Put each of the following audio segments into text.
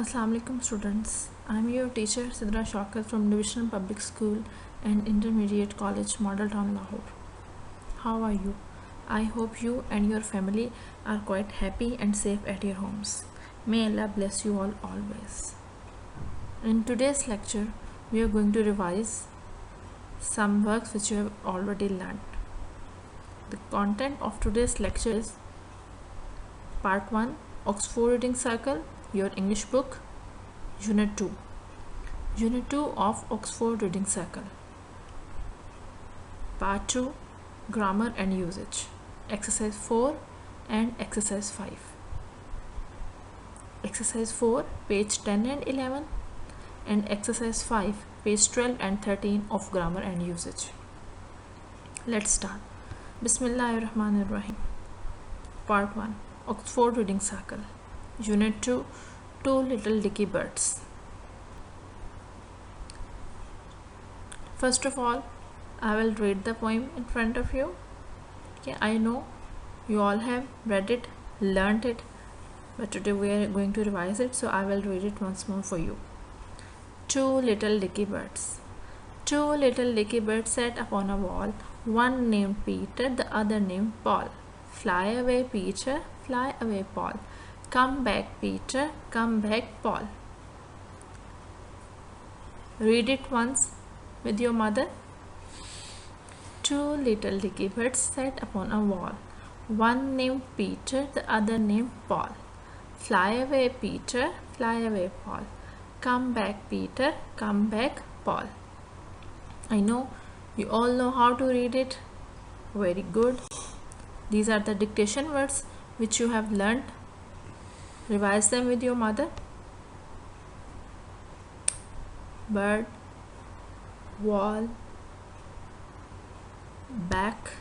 Assalamu alaikum students. I am your teacher Sidra Shaukat from Divisional Public School and Intermediate College, Model Town, Lahore. How are you? I hope you and your family are quite happy and safe at your homes. May Allah bless you all always. In today's lecture, we are going to revise some works which you have already learned. The content of today's lecture is Part 1, Oxford Reading Circle, your English book, Unit 2. Unit 2 of Oxford Reading Circle. Part 2, Grammar and Usage, Exercise 4 and Exercise 5. Exercise 4, page 10 and 11, and Exercise 5, page 12 and 13 of Grammar and Usage. Let's start. Bismillahirrahmanirrahim. Part 1, Oxford Reading Circle, Unit 2, Two Little Dicky Birds. First of all, I will read the poem in front of you. Okay, I know you all have read it, learnt it, but today we are going to revise it, so I will read it once more for you. Two little dicky birds. Two little dicky birds sat upon a wall, one named Peter, the other named Paul. Fly away, Peter, fly away, Paul. Come back, Peter, come back, Paul. Read it once with your mother. Two little dicky birds sat upon a wall, one named Peter, the other named Paul. Fly away, Peter, fly away, Paul. Come back, Peter, come back, Paul. I know you all know how to read it. Very good. These are the dictation words which you have learned. Revise them with your mother. Bird, wall, back,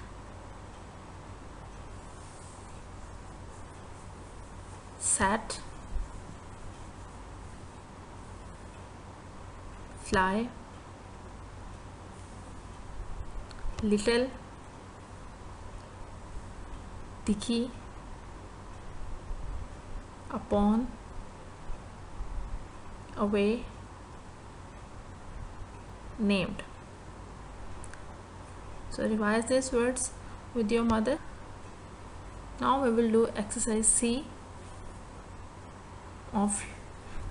sat, fly, little, dicky, upon, away, named. So revise these words with your mother. Now we will do exercise C of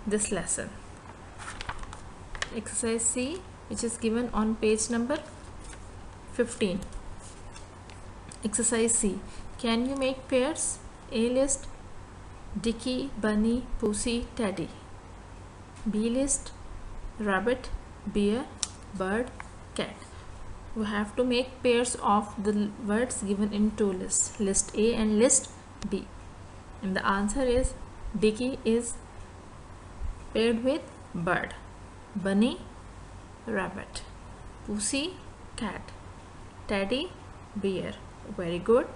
this lesson. Exercise C, which is given on page number 15. Exercise C. Can you make pairs? A list: Dicky, Bunny, Pussy, Teddy. B list: rabbit, bear, bird, cat. We have to make pairs of the words given in two lists, list A and list B. And the answer is Dicky is paired with bird, Bunny, rabbit, Pussy, cat, Teddy, bear. Very good.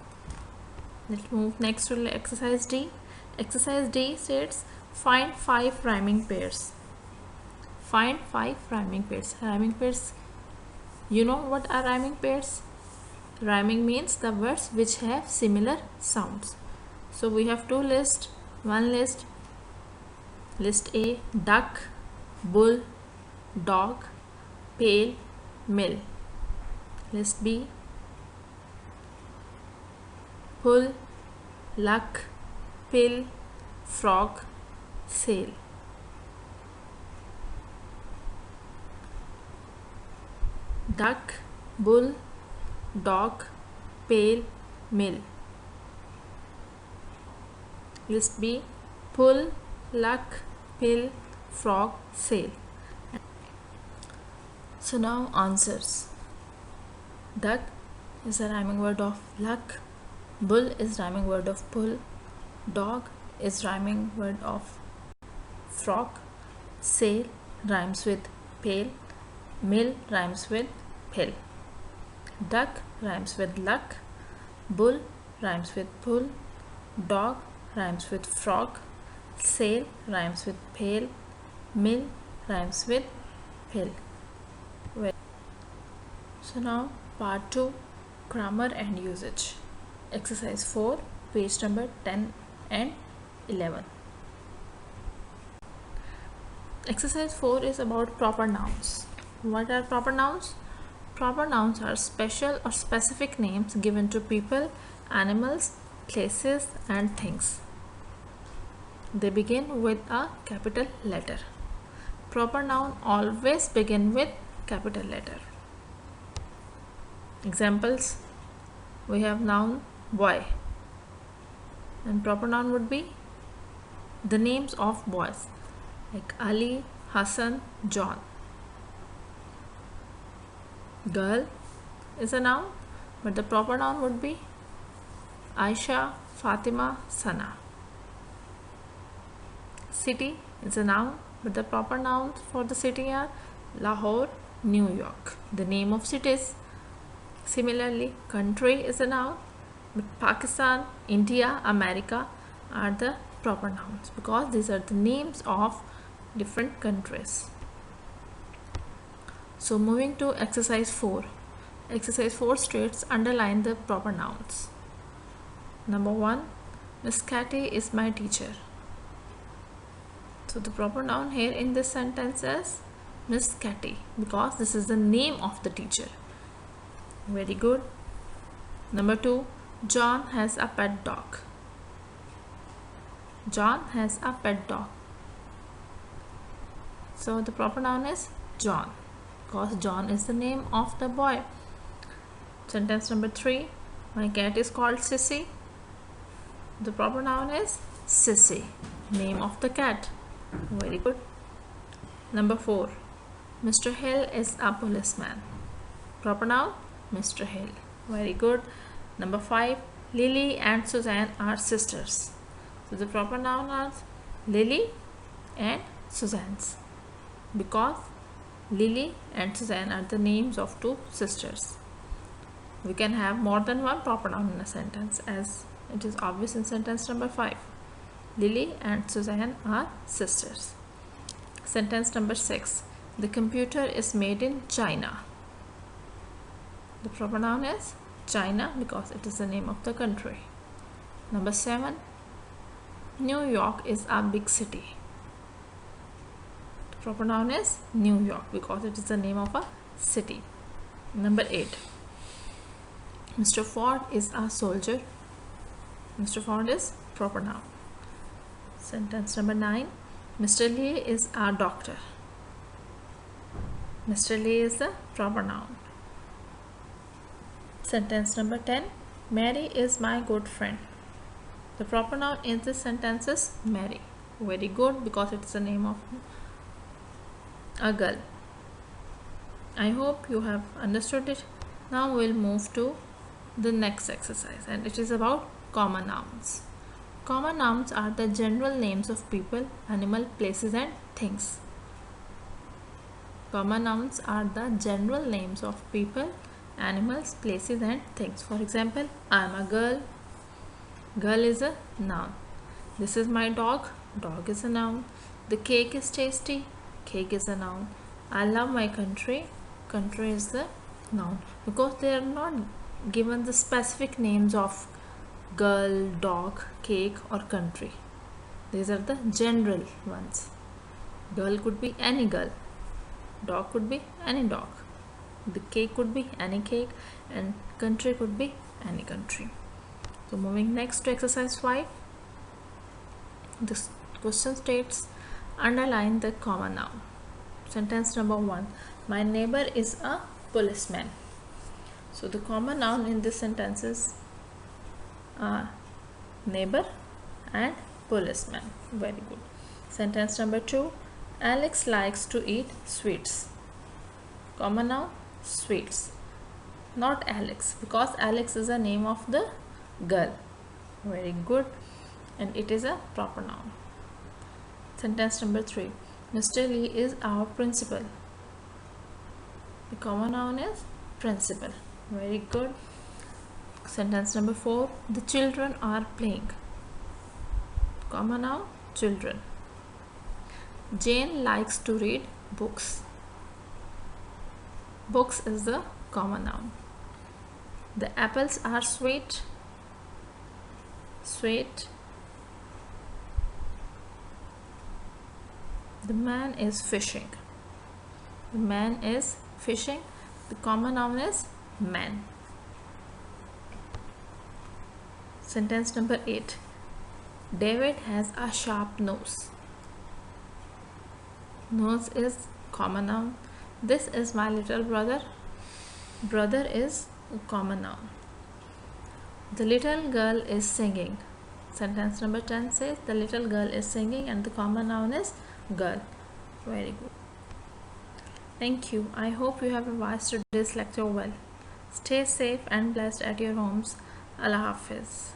Let's move next to exercise D. Exercise D states find 5 rhyming pairs. Find 5 rhyming pairs. Rhyming pairs, you know what are rhyming pairs? Rhyming means the words which have similar sounds. So we have two lists. One list, list A: duck, bull, dog, pail, mill. List B: pull, luck, pill, frog, sail. Duck, bull, dog, pail, mill. List B: pull, luck, pill, frog, sail. So now answers. Duck is a rhyming word of luck. Bull is rhyming word of pull. Dog is rhyming word of frog. Sail rhymes with pail. Mill rhymes with pill. Duck rhymes with luck. Bull rhymes with pull. Dog rhymes with frog. Sail rhymes with pail. Mill rhymes with pill. So now part 2, grammar and usage. Exercise 4, page number 10 and 11. Exercise 4 is about proper nouns. What are proper nouns? Proper nouns are special or specific names given to people, animals, places and things. They begin with a capital letter. Proper noun always begin with capital letter. Examples: we have noun boy, and proper noun would be the names of boys like Ali, Hassan, John. Girl is a noun, but the proper noun would be Aisha, Fatima, Sana. City is a noun, but the proper nouns for the city are Lahore, New York, the name of cities. Similarly, country is a noun, but Pakistan, India, America are the proper nouns because these are the names of different countries. So moving to exercise 4. Exercise 4 states underline the proper nouns. Number 1, Miss Cathy is my teacher. So the proper noun here in this sentence is Miss Cathy because this is the name of the teacher. Very good. Number 2, John has a pet dog. John has a pet dog. So the proper noun is John because John is the name of the boy. Sentence number 3, my cat is called Sissy. The proper noun is Sissy, name of the cat. Very good. Number 4, Mr. Hill is a policeman. Proper noun Mr. Hill. Very good. Number 5, Lily and Suzanne are sisters. So the proper noun are Lily and Suzanne's because Lily and Suzanne are the names of two sisters. We can have more than one proper noun in a sentence as it is obvious in sentence number 5. Lily and Suzanne are sisters. Sentence number 6, the computer is made in China. The proper noun is China because it is the name of the country. Number 7, New York is a big city. The proper noun is New York because it is the name of a city. Number 8, Mr. Ford is a soldier. Mr. Ford is proper noun. Sentence number 9, Mr. Lee is a doctor. Mr. Lee is the proper noun. Sentence number 10, Mary is my good friend. The proper noun in this sentence is Mary. Very good because it's the name of a girl. I hope you have understood it. Now we'll move to the next exercise and it is about common nouns. Common nouns are the general names of people, animal, places and things. Common nouns are the general names of people, animals, places and things. For example, I am a girl. Girl is a noun. This is my dog. Dog is a noun. The cake is tasty. Cake is a noun. I love my country. Country is the noun because they are not given the specific names of girl, dog, cake or country. These are the general ones. Girl could be any girl. Dog could be any dog. The cake could be any cake and country could be any country. So moving next to exercise 5. This question states underline the common noun. Sentence number 1, my neighbor is a policeman. So the common noun in this sentence is neighbor and policeman. Very good. Sentence number 2, Alex likes to eat sweets. Common noun sweets, not Alex because Alex is the name of the girl. Very good, and it is a proper noun. Sentence number 3, Mr. Lee is our principal. The common noun is principal. Very good. Sentence number 4, the children are playing. Common noun children. Jane likes to read books. Books is the common noun. The apples are sweet. Sweet. The man is fishing. The man is fishing. The common noun is man. Sentence number 8. David has a sharp nose. Nose is common noun. This is my little brother. Brother is a common noun. The little girl is singing. Sentence number 10 says the little girl is singing and the common noun is girl. Very good. Thank you. I hope you have revised today's lecture well. Stay safe and blessed at your homes. Allah Hafiz.